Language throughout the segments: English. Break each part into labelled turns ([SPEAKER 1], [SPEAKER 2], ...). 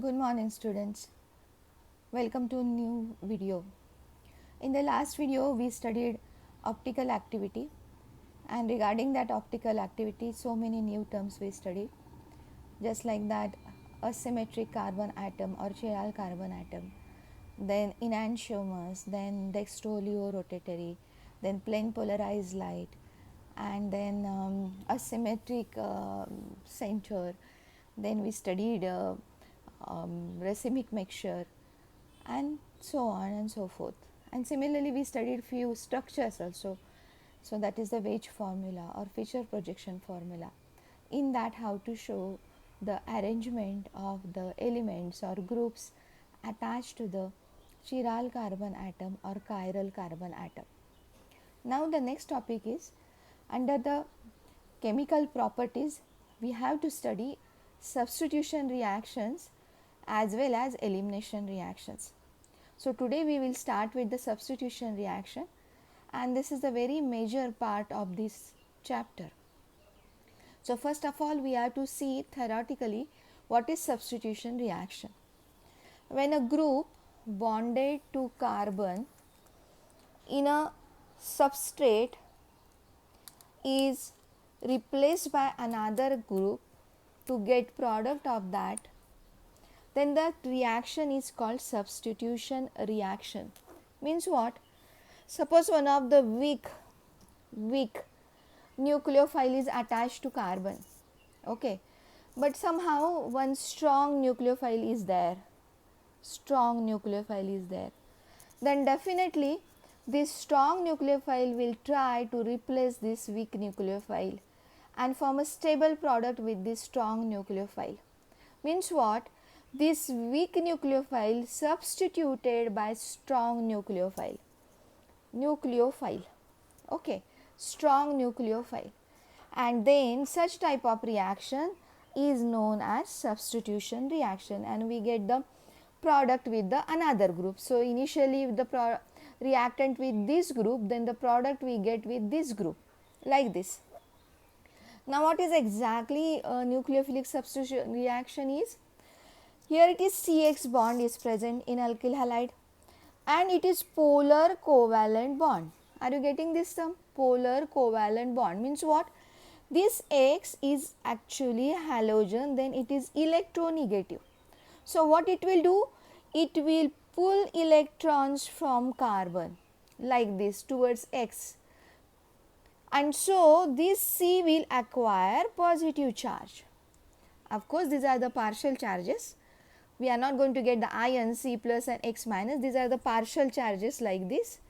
[SPEAKER 1] Good morning students. Welcome to a new video. In the last video we studied optical activity, and regarding that optical activity so many new terms we studied, just like that asymmetric carbon atom or chiral carbon atom, then enantiomers, then dextroleo-rotatory, then plane polarized light, and then asymmetric center. Then we studied racemic mixture, and so on and so forth. And similarly, we studied few structures also. So that is the Wedge formula or feature projection formula. In that, how to show the arrangement of the elements or groups attached to the chiral carbon atom or chiral carbon atom. Now the next topic is, under the chemical properties, we have to study substitution reactions as well as elimination reactions. So today we will start with the substitution reaction, and this is the very major part of this chapter. So first of all, we have to see theoretically what is substitution reaction. When a group bonded to carbon in a substrate is replaced by another group to get product of that, then the reaction is called substitution reaction. Means what? Suppose one of the weak nucleophile is attached to carbon, okay, but somehow one strong nucleophile is there, then definitely this strong nucleophile will try to replace this weak nucleophile and form a stable product with this strong nucleophile. Means what? This weak nucleophile substituted by strong nucleophile, okay, strong nucleophile, and then such type of reaction is known as substitution reaction, and we get the product with the another group. So initially the reactant with this group, then the product we get with this group, like this. Now what is exactly a nucleophilic substitution reaction is? Here it is CX bond is present in alkyl halide, and it is polar covalent bond. Are you getting this term? Polar covalent bond means what? This X is actually halogen, then it is electronegative. So what it will do? It will pull electrons from carbon like this towards X, and so this C will acquire positive charge. Of course, these are the partial charges. We are not going to get the ion C plus and X minus. These are the partial charges like this.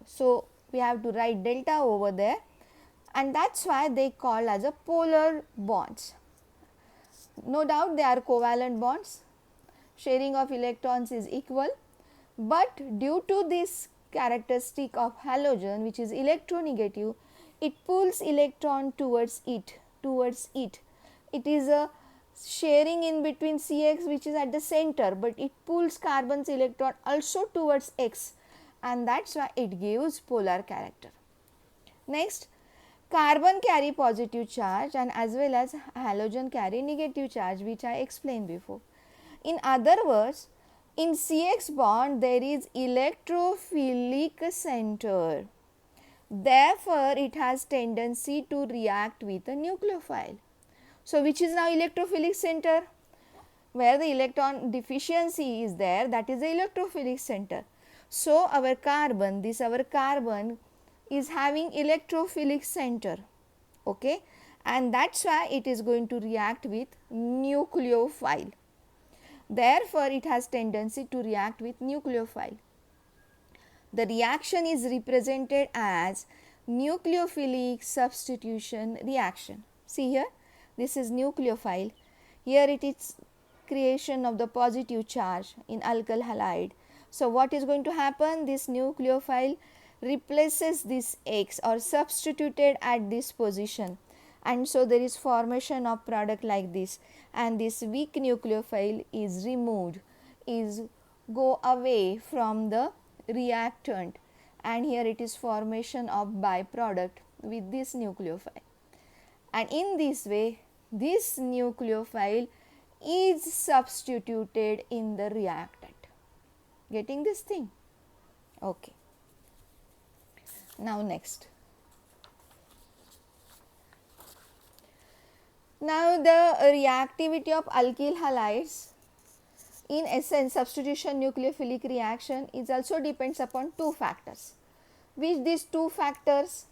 [SPEAKER 1] So we have to write delta over there, and that's why they call as a polar bonds. No doubt they are covalent bonds. Sharing of electrons is equal, but due to this characteristic of halogen, which is electronegative, it pulls electron towards it. It is a sharing in between CX, which is at the center, but it pulls carbon's electron also towards X, and that's why it gives polar character. Next, carbon carry positive charge and as well as halogen carry negative charge, which I explained before. In other words, in CX bond there is electrophilic center. Therefore, it has tendency to react with a nucleophile. So, which is now electrophilic center? Where the electron deficiency is there, that is the electrophilic center. So, our carbon is having electrophilic center, okay, and that's why it is going to react with nucleophile. Therefore, it has tendency to react with nucleophile. The reaction is represented as nucleophilic substitution reaction. See here, this is nucleophile. Here it is creation of the positive charge in alkyl halide. So what is going to happen? This nucleophile replaces this X or substituted at this position, and so there is formation of product like this, and this weak nucleophile is removed, is go away from the reactant, and here it is formation of byproduct with this nucleophile, and in this way this nucleophile is substituted in the reactant. Getting this thing? Okay. Now next. Now the reactivity of alkyl halides in essence substitution nucleophilic reaction is also depends upon two factors. Which these two factors?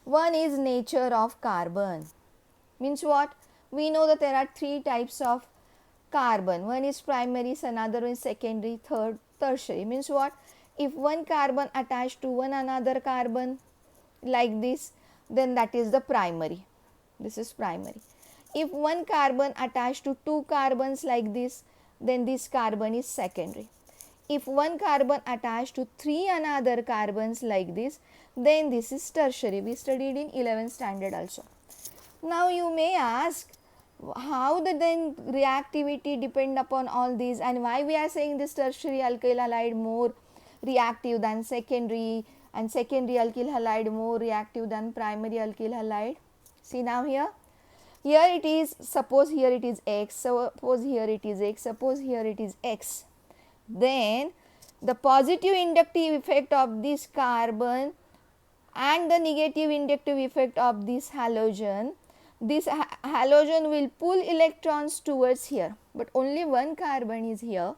[SPEAKER 1] One is nature of carbon. Means what? We know that there are three types of carbon. One is primary, another one is secondary, third tertiary. Means what? If one carbon attached to one another carbon like this, then that is the primary. This is primary. If one carbon attached to two carbons like this, then this carbon is secondary. If one carbon attached to three another carbons like this, then this is tertiary. We studied in 11th standard also. Now you may ask, how the then reactivity depend upon all these, and why we are saying this tertiary alkyl halide more reactive than secondary, and secondary alkyl halide more reactive than primary alkyl halide. See now here it is, suppose here it is X, suppose here it is X, suppose here it is X. Then the positive inductive effect of this carbon and the negative inductive effect of this halogen, this halogen will pull electrons towards here, but only one carbon is here.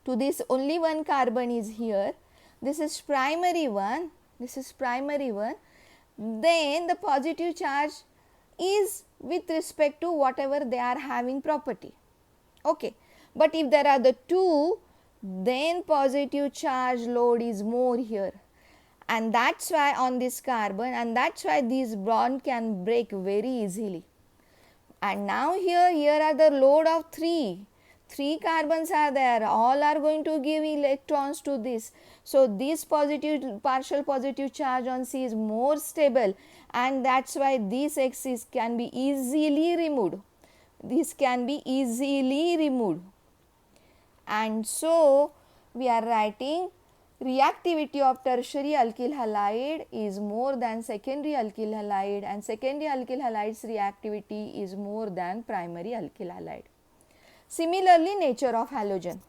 [SPEAKER 1] To this only one carbon is here. This is primary one. This is primary one. Then the positive charge is with respect to whatever they are having property. Okay. But if there are the two, then positive charge load is more here. And that's why on this carbon, and that's why this bond can break very easily. And now here are the load of three carbons are there, all are going to give electrons to this. So this positive, partial positive charge on C is more stable, and that's why this X can be easily removed. This can be easily removed. And so we are writing reactivity of tertiary alkyl halide is more than secondary alkyl halide, and secondary alkyl halide's reactivity is more than primary alkyl halide. Similarly, nature of halogen.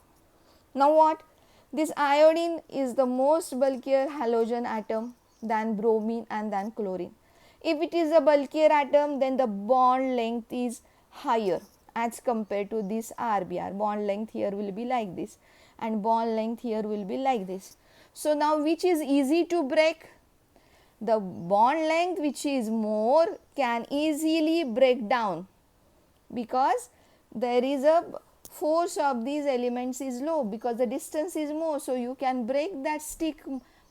[SPEAKER 1] Now what? This iodine is the most bulkier halogen atom than bromine and than chlorine. If it is a bulkier atom, then the bond length is higher as compared to this RBr. Bond length here will be like this, and bond length here will be like this. So now which is easy to break? The bond length which is more can easily break down, because there is a force of these elements is low, because the distance is more, so you can break that stick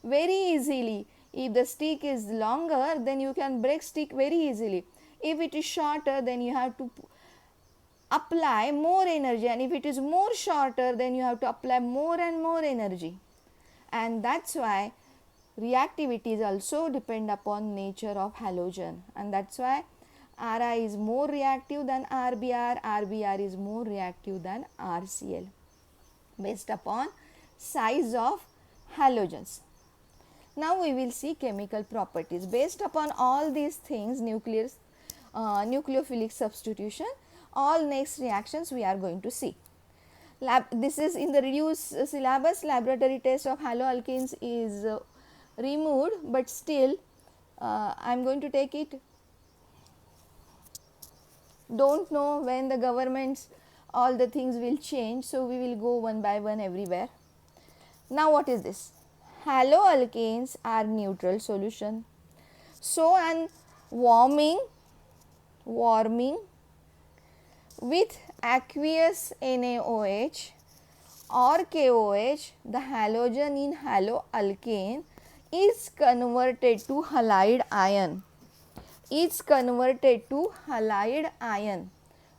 [SPEAKER 1] very easily. If the stick is longer, then you can break stick very easily. If it is shorter, then you have to apply more energy, and if it is more shorter, then you have to apply more and more energy. And that's why reactivity is also depend upon nature of halogen, and that's why Ri is more reactive than RBr, RBr is more reactive than RCl based upon size of halogens. Now we will see chemical properties based upon all these things, nucleophilic substitution. All next reactions we are going to see. This is in the reduced syllabus. Laboratory test of haloalkanes is removed, but still I am going to take it. Don't know when the governments all the things will change, so we will go one by one everywhere. Now what is this? Haloalkanes are neutral solution. So an warming with aqueous NaOH or KOH, the halogen in haloalkane is converted to halide ion.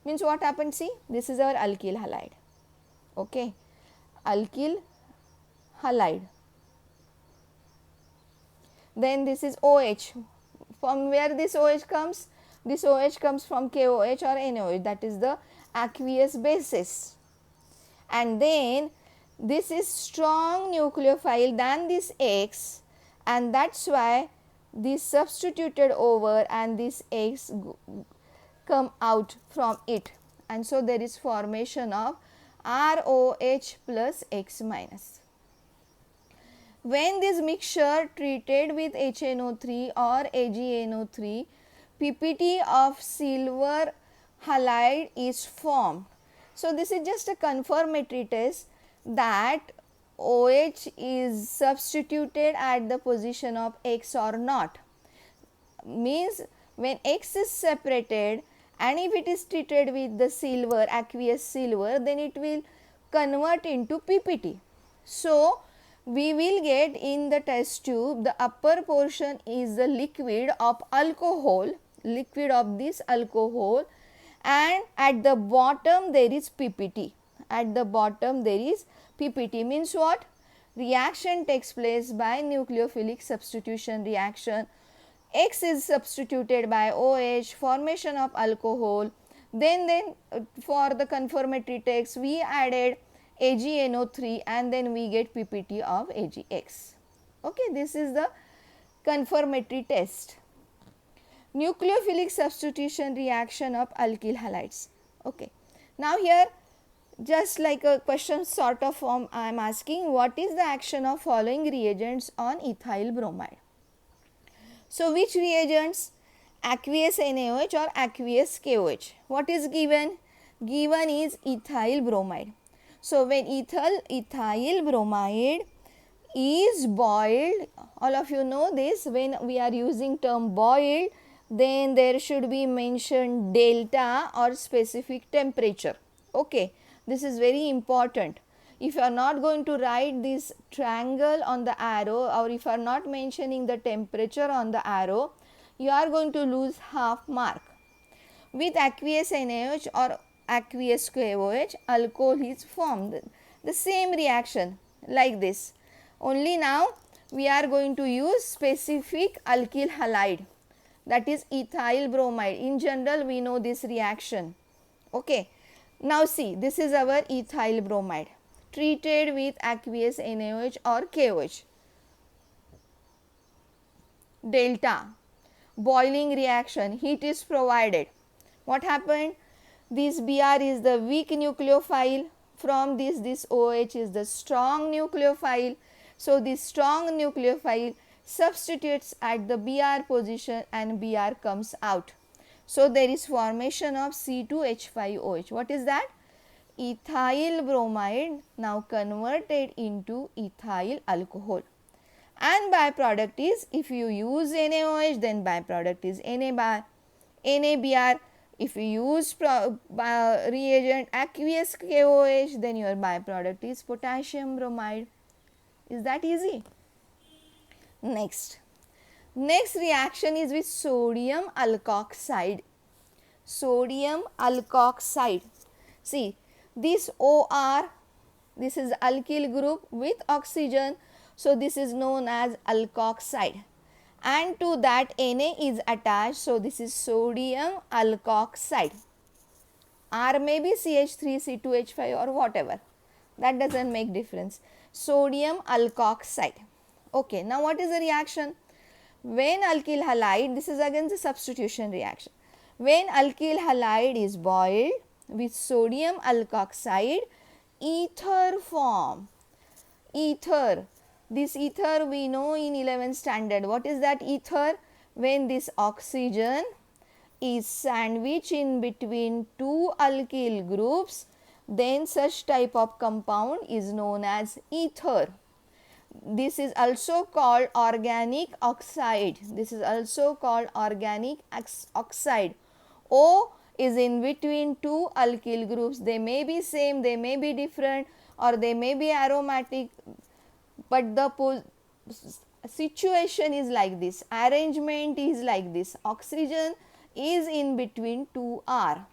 [SPEAKER 1] Means what happened? See, this is our alkyl halide. Okay, alkyl halide. Then this is OH. From where this OH comes? This OH comes from KOH or NaOH, that is the aqueous basis. And then this is strong nucleophile than this X, and that's why this substituted over and this X come out from it, and so there is formation of ROH plus X minus. When this mixture treated with HNO3 or AgNO3, PPT of silver halide is formed. So this is just a confirmatory test that OH is substituted at the position of X or not. Means when X is separated and if it is treated with the silver, aqueous silver, then it will convert into PPT. So we will get in the test tube, the upper portion is the liquid of alcohol, liquid of this alcohol, and at the bottom there is PPT. At the bottom there is PPT, means what? Reaction takes place by nucleophilic substitution reaction. X is substituted by OH, formation of alcohol. Then for the confirmatory text we added AgNO3 and then we get PPT of AgX. Okay, this is the confirmatory test. Nucleophilic substitution reaction of alkyl halides. Okay, now here just like a question sort of form I am asking, what is the action of following reagents on ethyl bromide? So which reagents? Aqueous NaOH or aqueous KOH? What is given? Given is ethyl bromide. So when ethyl bromide is boiled, all of you know this, when we are using term boiled, then there should be mentioned delta or specific temperature. Okay, this is very important. If you are not going to write this triangle on the arrow, or if you are not mentioning the temperature on the arrow, you are going to lose half mark. With aqueous NaOH or aqueous KOH, alcohol is formed. The same reaction like this. Only now we are going to use specific alkyl halide, that is ethyl bromide. In general we know this reaction. Okay. Now see, this is our ethyl bromide treated with aqueous NaOH or KOH. Delta, boiling reaction, heat is provided. What happened? This Br is the weak nucleophile, from this OH is the strong nucleophile. So this strong nucleophile substitutes at the Br position and Br comes out. So there is formation of C2H5OH. What is that? Ethyl bromide now converted into ethyl alcohol. And byproduct is, if you use NaOH, then byproduct is NaBr. If you use reagent aqueous KOH, then your byproduct is potassium bromide. Is that easy? Next reaction is with sodium alkoxide. Sodium alkoxide. See, this OR, this is alkyl group with oxygen. So this is known as alkoxide. And to that Na is attached. So this is sodium alkoxide. R may be CH3, C2H5 or whatever. That doesn't make difference. Sodium alkoxide. Okay, now what is the reaction? When alkyl halide, this is again the substitution reaction. When alkyl halide is boiled with sodium alkoxide, ether form. Ether. This ether we know in 11th standard. What is that ether? When this oxygen is sandwiched in between two alkyl groups, then such type of compound is known as ether. This is also called organic oxide. This is also called organic oxide. O is in between two alkyl groups. They may be same, they may be different, or they may be aromatic, but the situation is like this, arrangement is like this. Oxygen is in between 2R.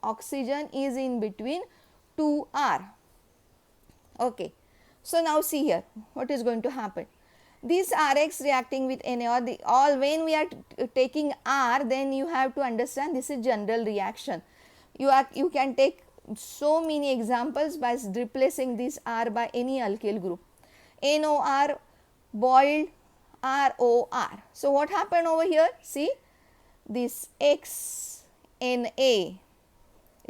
[SPEAKER 1] Oxygen is in between 2R. Okay. So now see here what is going to happen. This Rx reacting with Na, or all when we are taking R, then you have to understand this is general reaction. You can take so many examples by replacing this R by any alkyl group. NOR boiled, ROR. So what happened over here? See, this XNA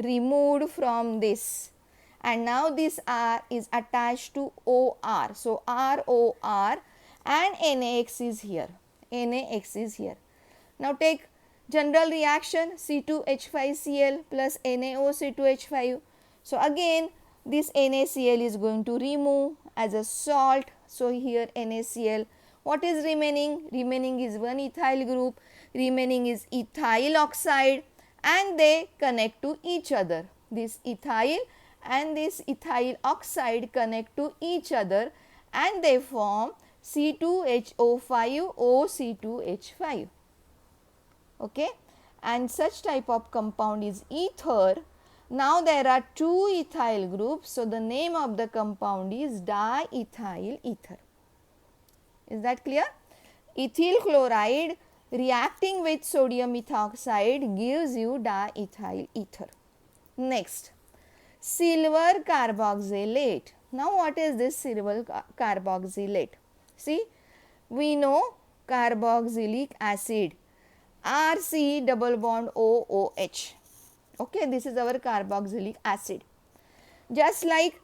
[SPEAKER 1] removed from this, and now this R is attached to OR. So ROR and NaX is here. NaX is here. Now take general reaction C2H5Cl plus NaOC2H5. So again this NaCl is going to remove as a salt. So here NaCl. What is remaining? Remaining is one ethyl group. Remaining is ethyl oxide, and they connect to each other. This ethyl and this ethyl oxide connect to each other and they form C2HO5 OC2H5. Okay, and such type of compound is ether. Now there are two ethyl groups, so the name of the compound is diethyl ether. Is that clear? Ethyl chloride reacting with sodium ethoxide gives you diethyl ether. Next, silver carboxylate. Now what is this silver carboxylate? See, we know carboxylic acid, RC double bond OOH. Okay, this is our carboxylic acid. Just like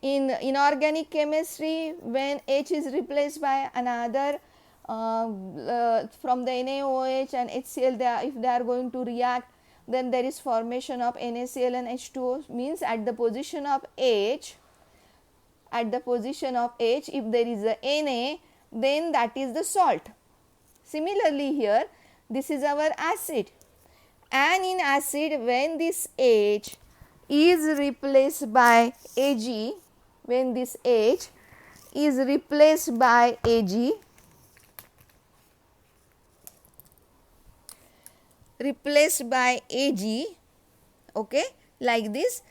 [SPEAKER 1] in inorganic chemistry, when H is replaced by another from the NaOH and HCl, if they are going to react, then there is formation of NaCl and H2O. Means at the position of H, if there is a Na, then that is the salt. Similarly here, this is our acid, and in acid when this H is replaced by Ag, when this H is replaced by Ag, okay, like this,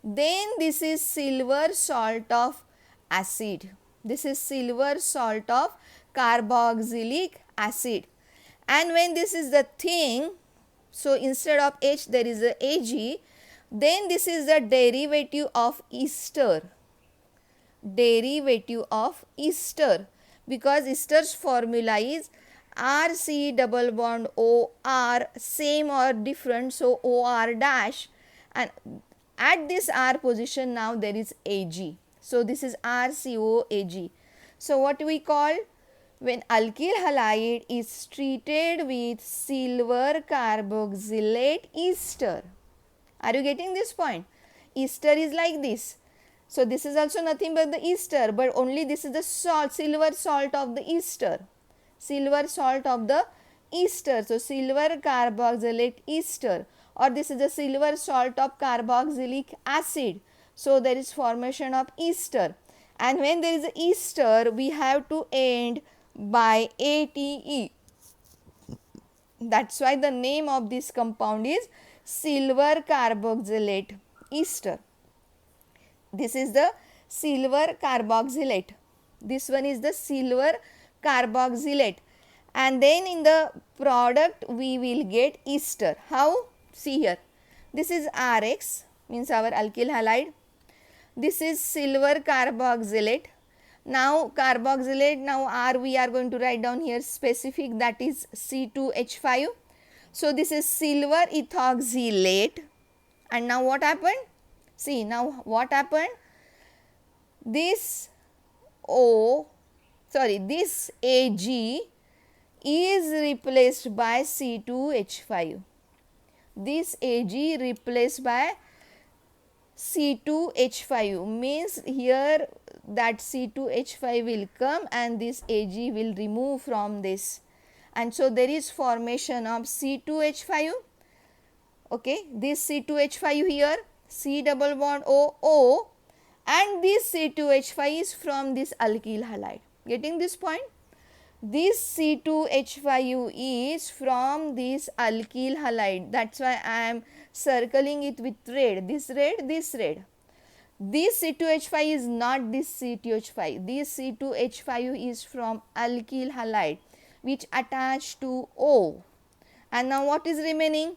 [SPEAKER 1] then this is silver salt of acid. This is silver salt of carboxylic acid. And when this is the thing, so instead of H there is a Ag, then this is the derivative of ester. Because ester's formula is RC double bond OR, same or different, so OR dash, and at this R position now there is Ag. So this is RCOAg. So what we call, when alkyl halide is treated with silver carboxylate ester. Are you getting this point? Ester is like this. So this is also nothing but the ester, but only this is the salt, silver salt of the ester. Silver salt of the ester. So silver carboxylate ester, or this is the silver salt of carboxylic acid. So there is formation of ester, and when there is ester we have to end by ATE. That's why the name of this compound is silver carboxylate ester. This is the silver carboxylate. This one is the silver carboxylate, and then in the product we will get ester. How? See here. This is RX, means our alkyl halide. This is silver carboxylate. Now carboxylate, now R we are going to write down here specific, that is C2H5. So this is silver ethoxylate, and now what happened? See, now what happened? This Ag is replaced by C2H5. This Ag replaced by C2H5 means here that C2H5 will come and this Ag will remove from this, and so there is formation of C2H5. Okay, this C2H5 here, C double bond O, and this C2H5 is from this alkyl halide. Getting this point? This C2H5 is from this alkyl halide. That's why I am circling it with red. This red, this red. This C2H5 is not this C2H5. This C2H5 is from alkyl halide which attached to O. And now what is remaining?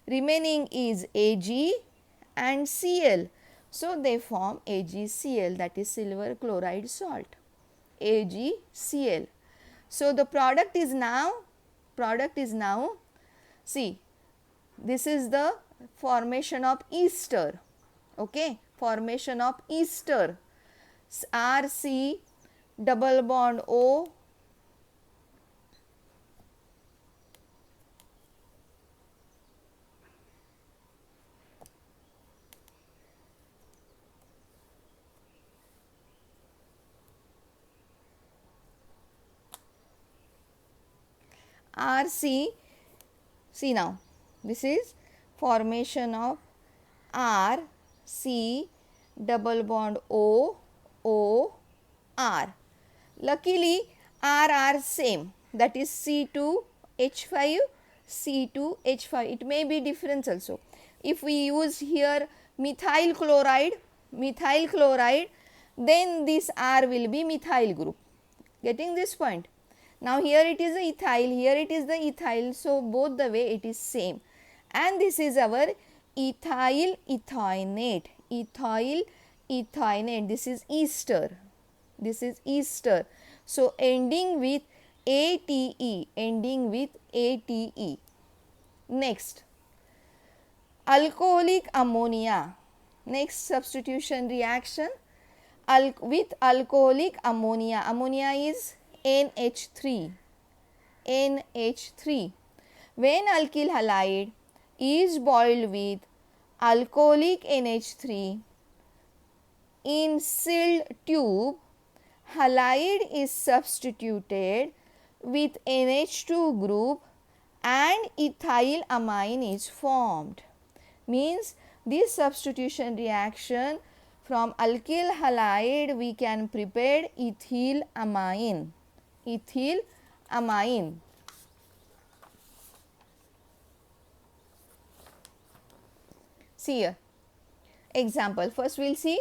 [SPEAKER 1] Remaining is Ag and Cl. So they form AgCl, that is silver chloride salt. AgCl. So the product is now, see, This is the formation of ester. Okay, formation of ester. RC double bond O, RC. See now, this is formation of R C double bond O O R. Luckily R are same, that is C2H5 C2H5. It may be difference also. If we use here methyl chloride, then this R will be methyl group. Getting this point? Now here it is the ethyl, here it is the ethyl, so both the way it is same. And this is our ethyl ethionate, this is ester, So ending with ATE, Next, alcoholic ammonia. Next substitution reaction with alcoholic ammonia. Ammonia is NH3. When alkyl halide is boiled with alcoholic NH3 in sealed tube, halide is substituted with NH2 group and ethyl amine is formed. Means this substitution reaction, from alkyl halide we can prepare ethyl amine. See here, example. First we will see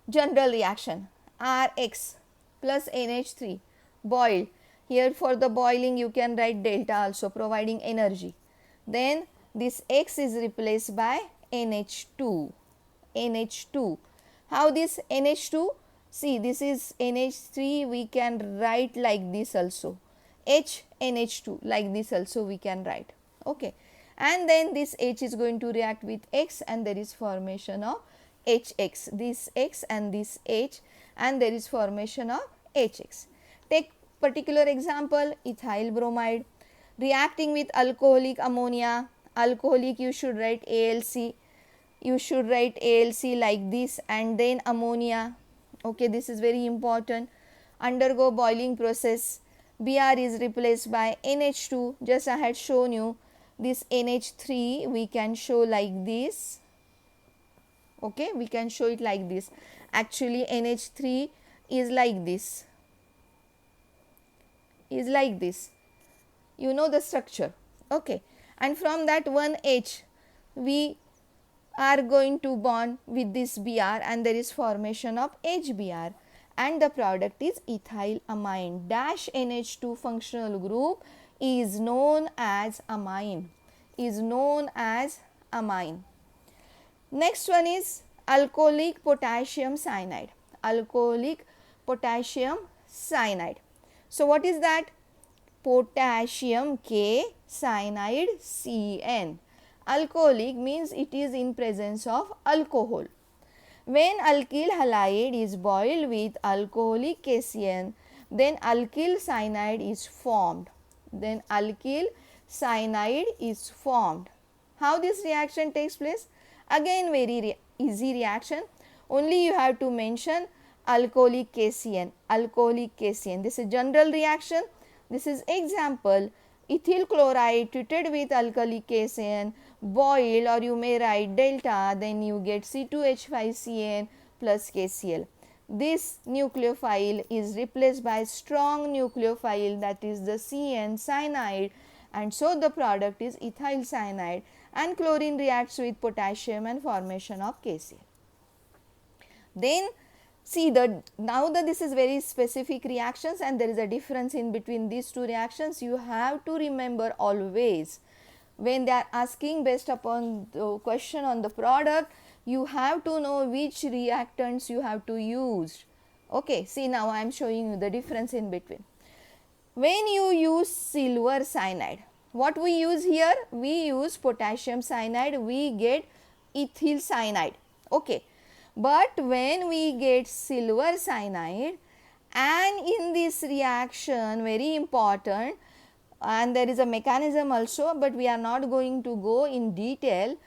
[SPEAKER 1] general reaction. Rx plus NH3 boiled. Here for the boiling you can write delta also, providing energy. Then this X is replaced by NH2. How this NH2? See, this is NH3, we can write like this also. HNH2, like this also we can write. Okay. And then this H is going to react with X and there is formation of HX. This X and this H, and there is formation of HX. Take particular example, ethyl bromide reacting with alcoholic ammonia. Alcoholic you should write ALC. Like this, and then ammonia. Okay, this is very important. Undergo boiling process. Br is replaced by NH2. Just I had shown you this NH3 we can show like this. Okay, we can show it like this. Actually NH3 is like this. You know the structure. Okay, and from that one H we are going to bond with this Br and there is formation of HBr and the product is ethyl amine. Dash NH2 functional group is known as amine. Next one is alcoholic potassium cyanide. So what is that? Potassium K, cyanide CN. Alcoholic means it is in presence of alcohol. When alkyl halide is boiled with alcoholic KCN, then alkyl cyanide is formed. How this reaction takes place? Again very easy reaction. Only you have to mention alcoholic KCN. This is general reaction. This is example. Ethyl chloride treated with alkali KCN, boiled, or you may write delta, then you get C2H5CN plus KCl. This nucleophile is replaced by strong nucleophile, that is the CN cyanide, and so the product is ethyl cyanide, and chlorine reacts with potassium and formation of KCl. Then see now that this is very specific reactions and there is a difference in between these two reactions, you have to remember always when they are asking based upon the question on the product, you have to know which reactants you have to use. Okay, see now I am showing you the difference in between. When you use silver cyanide, What we use here? We use potassium cyanide, we get ethyl cyanide. Okay. But when we get silver cyanide, and in this reaction, very important, and there is a mechanism also, but we are not going to go in detail.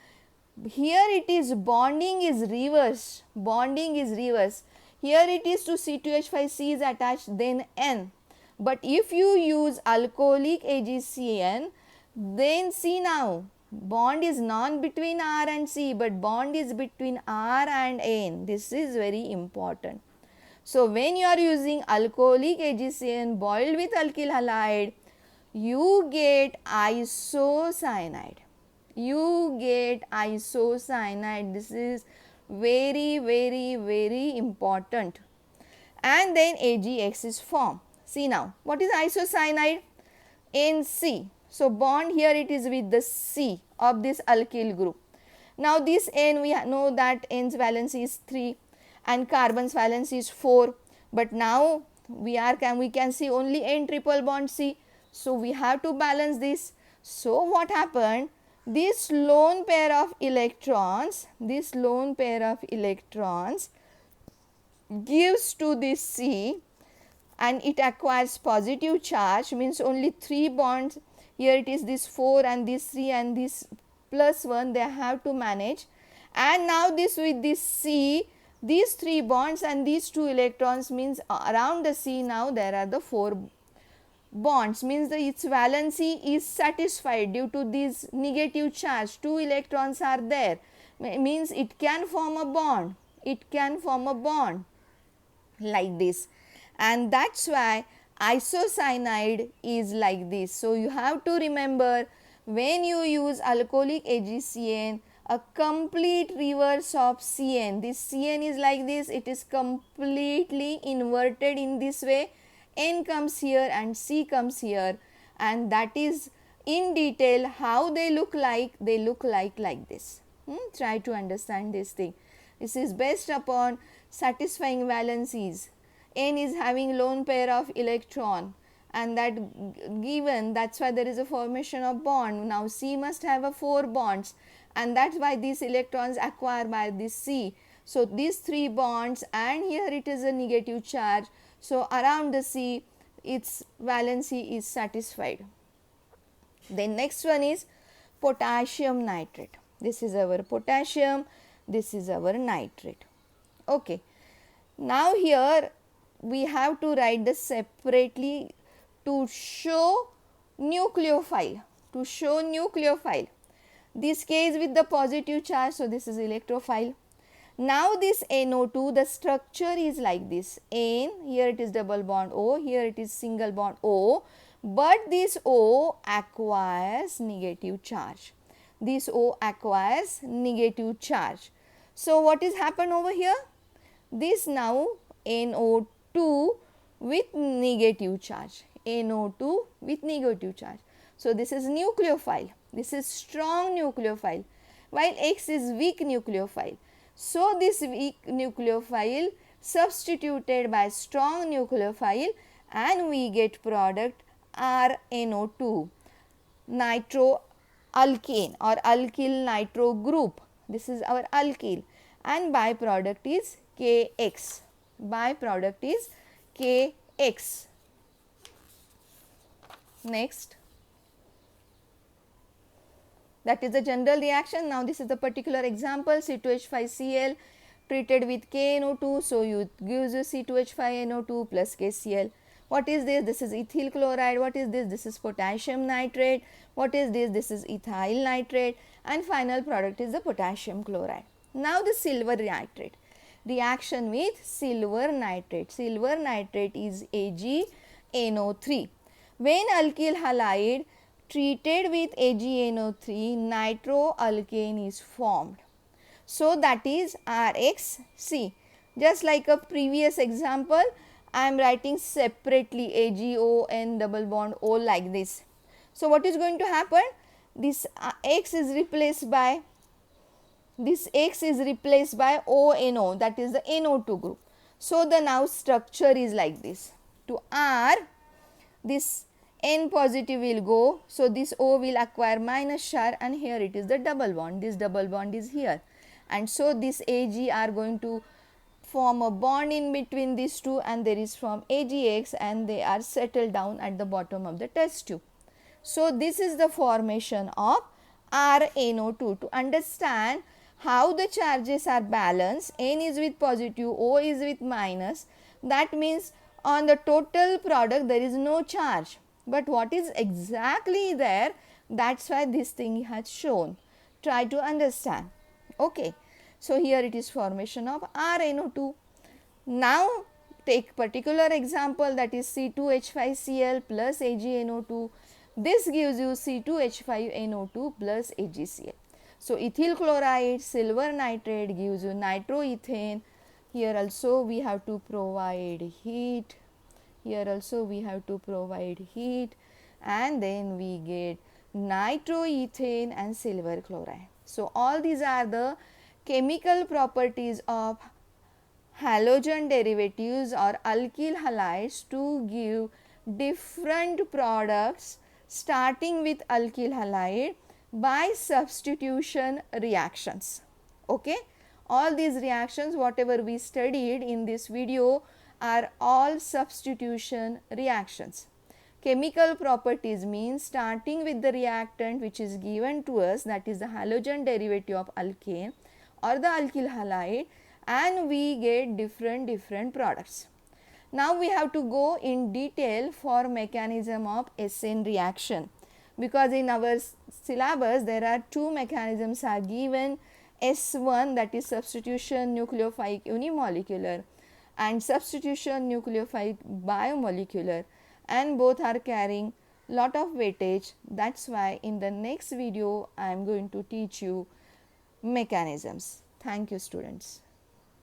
[SPEAKER 1] Here it is bonding is reverse, bonding is reverse. Here it is to C2H5C is attached, then N. But if you use alcoholic AgCN, then see now, bond is not between R and C, but bond is between R and N. This is very important. So when you are using alcoholic AgCN boiled with alkyl halide, you get isocyanide. You get isocyanide. This is very, very, very important. And then AgX is formed. See now, what is isocyanide? NC. So bond here it is with the C of this alkyl group. Now this N, we know that N's valency is 3 and carbon's valency is 4. But now we can see only N triple bond C. So we have to balance this. So what happened? This lone pair of electrons gives to this C and it acquires positive charge, means only 3 bonds. Here it is this 4 and this 3 and this plus 1 they have to manage. And now this with this C, these 3 bonds and these 2 electrons, means around the C now there are the 4 bonds, means its valency is satisfied due to this negative charge. 2 electrons are there, means it can form a bond. It can form a bond like this, and that's why isocyanide is like this. So you have to remember, when you use alcoholic AgCN, a complete reverse of Cn. This Cn is like this, it is completely inverted in this way. N comes here and C comes here, and that is in detail how they look like. They look like this. Try to understand this thing. This is based upon satisfying valencies. N is having lone pair of electron, and that given, that's why there is a formation of bond. Now C must have a 4 bonds, and that's why these electrons acquire by this C. So these 3 bonds, and here it is a negative charge. So around the C, its valency is satisfied. Then next one is potassium nitrate. This is our potassium, this is our nitrate. Okay. Now here we have to write this separately to show nucleophile. To show nucleophile. This K is with the positive charge, so this is electrophile. Now this NO2, the structure is like this. N, here it is double bond O, here it is single bond O, but this O acquires negative charge. This O acquires negative charge. So what is happened over here? This now NO2 with negative charge. NO2 with negative charge. So this is nucleophile. This is strong nucleophile, while X is weak nucleophile. So this weak nucleophile substituted by strong nucleophile, and we get product RNO2, nitroalkane or alkyl nitro group. This is our alkyl, and byproduct is KX. Byproduct is KX. Next. That is the general reaction. Now this is the particular example, C2H5Cl treated with KNO2. So it gives you C2H5NO2 plus KCl. What is this? This is ethyl chloride. What is this? This is potassium nitrate. What is this? This is ethyl nitrate. And final product is the potassium chloride. Now the silver nitrate. Reaction with silver nitrate. Silver nitrate is AgNO3. When alkyl halide treated with AgNO3, nitroalkane is formed. So that is RXC. Just like a previous example, I am writing separately AgON double bond O like this. So what is going to happen? This X is replaced by ONO, that is the NO2 group. So the now structure is like this. To R, this N positive will go, so this O will acquire minus charge, and here it is the double bond. This double bond is here, and so this Ag are going to form a bond in between these two, and there is from AgX, and they are settled down at the bottom of the test tube. So this is the formation of RNO2. To understand how the charges are balanced, N is with positive, O is with minus, that means on the total product there is no charge, but what is exactly there, that's why this thing has shown. Try to understand. Okay, so here it is formation of RNO2. Now take particular example, that is C2H5Cl plus AgNO2. This gives you C2H5NO2 plus AgCl. So ethyl chloride, silver nitrate gives you nitroethane. Here also we have to provide heat. Here also we have to provide heat, and then we get nitroethane and silver chloride. So all these are the chemical properties of halogen derivatives or alkyl halides to give different products starting with alkyl halide by substitution reactions. Okay, all these reactions whatever we studied in this video are all substitution reactions. Chemical properties means starting with the reactant which is given to us, that is the halogen derivative of alkane or the alkyl halide, and we get different products. Now we have to go in detail for mechanism of SN reaction, because in our syllabus there are two mechanisms are given, S1 that is substitution nucleophilic unimolecular and substitution nucleophilic biomolecular, and both are carrying lot of weightage. That's why in the next video I am going to teach you mechanisms. Thank you students.